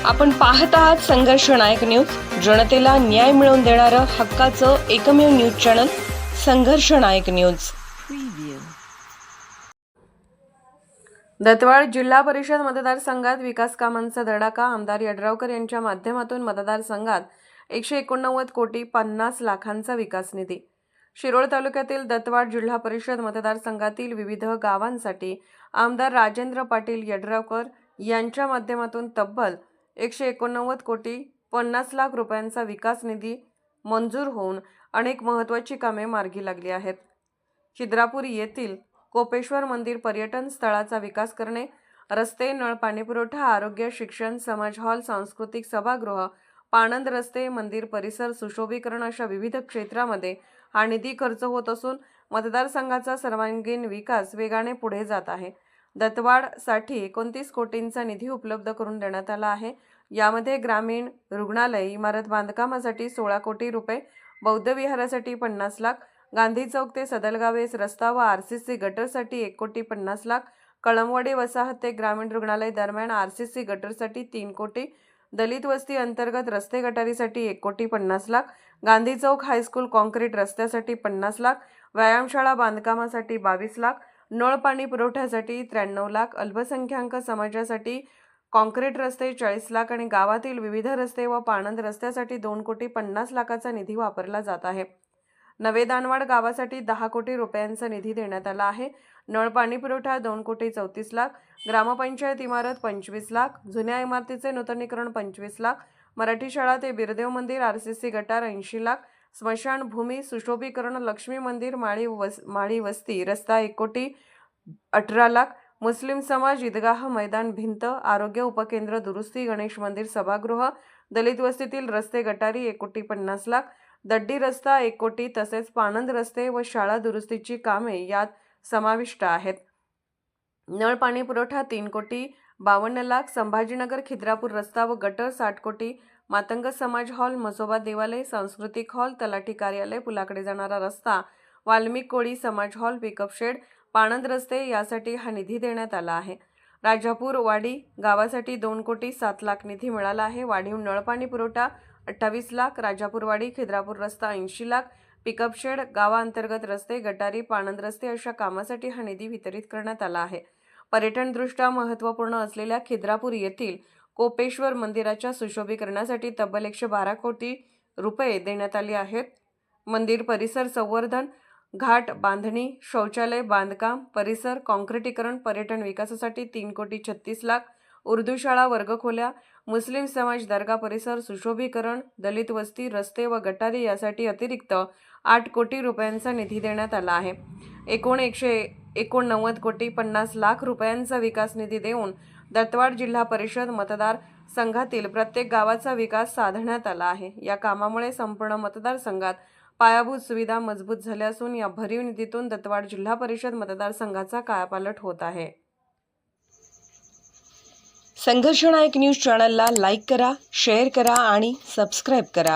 आपण पाहत आहात संघर्ष नायक न्यूज, जनतेला न्याय मिळवून देणारं हक्काचं एकमेव न्यूज चॅनल संघर्ष नायक न्यूज। दत्तवाड जिल्हा परिषद मतदारसंघात विकास कामांचा धडाका। आमदार यड्रावकर यांच्या माध्यमातून मतदारसंघात 189 कोटी 50 लाखांचा विकास निधी। शिरोळ तालुक्यातील दत्तवाड जिल्हा परिषद मतदारसंघातील विविध गावांसाठी आमदार राजेंद्र पाटील यड्रावकर यांच्या माध्यमातून तब्बल 189 कोटी 50 लाख रुपयांचा विकास निधी मंजूर होऊन अनेक महत्त्वाची कामे मार्गी लागली आहेत। खिद्रापूर येथील कोपेश्वर मंदिर पर्यटन स्थळाचा विकास करणे, रस्ते, नळ पाणी पुरवठा, आरोग्य, शिक्षण, समाज हॉल, सांस्कृतिक सभागृह, पाणंद रस्ते, मंदिर परिसर सुशोभीकरण अशा विविध क्षेत्रामध्ये हा निधी खर्च होत असून मतदारसंघाचा सर्वांगीण विकास वेगाने पुढे जात आहे। दत्तवाडसाठी 29 कोटींचा निधी उपलब्ध करून देण्यात आला आहे। यामध्ये ग्रामीण रुग्णालय इमारत बांधकामासाठी 16 कोटी रुपये, बौद्ध विहारासाठी 50 लाख, गांधी चौक ते सदलगावेस रस्ता व आरसीसी गटरसाठी 1 कोटी 50 लाख, कळमवाडी वसाहत ते ग्रामीण रुग्णालय दरम्यान आरसीसी गटरसाठी 3 कोटी, दलित वस्ती अंतर्गत रस्ते गटारीसाठी 1 कोटी 50 लाख, गांधी चौक हायस्कूल कॉन्क्रीट रस्त्यासाठी 50 लाख, व्यायामशाळा बांधकामासाठी 22 लाख, नळ पाणी पुरवठ्यासाठी 93 लाख, अल्पसंख्याक समाजासाठी कॉन्क्रीट रस्ते 40 लाख आणि गावातील विविध रस्ते व पाणंद रस्त्यासाठी 2 कोटी 50 लाखाचा निधी वापरला जात आहे। नवे दानवाड गावासाठी 10 कोटी रुपयांचा निधी देण्यात आला आहे। नळ पाणी पुरवठा 2 कोटी 34 लाख, ग्रामपंचायत इमारत 25 लाख, जुन्या इमारतीचे नूतनीकरण 25 लाख, मराठी शाळा ते बिरदेव मंदिर आरसीसी गटार 80 लाख, स्मशानभूमी सुशोभीकरण, लक्ष्मी मंदिर माळी वस्ती रस्ता 1 कोटी 18 लाख, मुस्लिम समाज ईदगाह मैदान भिंत, आरोग्य उपकेंद्र दुरुस्ती, गणेश मंदिर सभागृह, दलित वस्तीतील रस्ते गटारी 1 कोटी 50 लाख, दड्डी रस्ता 1 कोटी तसेच पाणंद रस्ते व शाळा दुरुस्तीची कामे यात समाविष्ट आहेत। नळ पाणी पुरवठा 3 कोटी 52 लाख, संभाजीनगर खिद्रापूर रस्ता व गटर 60 कोटी, मातंग समाज हॉल, मसोबा देवालय, सांस्कृतिक हॉल, तलाठी कार्यालय, पुलाकडे जाणारा रस्ता, वाल्मिक कोळी समाज हॉल, पिकअप शेड, पाणंद रस्ते यासाठी हा निधी देण्यात आला आहे। राजापूर वाडी गावासाठी 2 कोटी 7 लाख निधी मिळाला आहे। वाढीव नळ पाणी पुरवठा 28 लाख, राजापूरवाडी खिद्रापूर रस्ता 80 लाख, पिकअप शेड, गावांतर्गत रस्ते, गटारी, पाणंद रस्ते अशा कामासाठी हा निधी वितरित करण्यात आला आहे। पर्यटनदृष्ट्या महत्त्वपूर्ण असलेल्या खिद्रापूर येथील कोपेश्वर मंदिराच्या सुशोभीकरणासाठी तब्बल 112 कोटी रुपये देण्यात आले आहेत। मंदिर परिसर संवर्धन, घाट बांधणी, शौचालय बांधकाम, परिसर काँक्रिटीकरण, पर्यटन विकासासाठी 3 कोटी 36 लाख, उर्दू शाळा वर्गखोल्या, मुस्लिम समाज दर्गा परिसर सुशोभीकरण, दलित वस्ती रस्ते व गटारी यासाठी अतिरिक्त 8 कोटी रुपयांचा निधी देण्यात आला आहे। एकूण 189 कोटी 50 लाख रुपयांचा विकास निधी देऊन दत्तवाड जिल्हा परिषद मतदार संघातील प्रत्येक गावाचा विकास साधण्यात आला आहे। या कामामुळे संपूर्ण मतदारसंघात पायाभूत सुविधा मजबूत झाल्या असून या भरीव निधीतून दत्तवाड जिल्हा परिषद मतदारसंघाचा कायापालट होत आहे। संघर्ष नायक न्यूज चॅनलला लाईक करा, शेअर करा आणि सबस्क्राईब करा।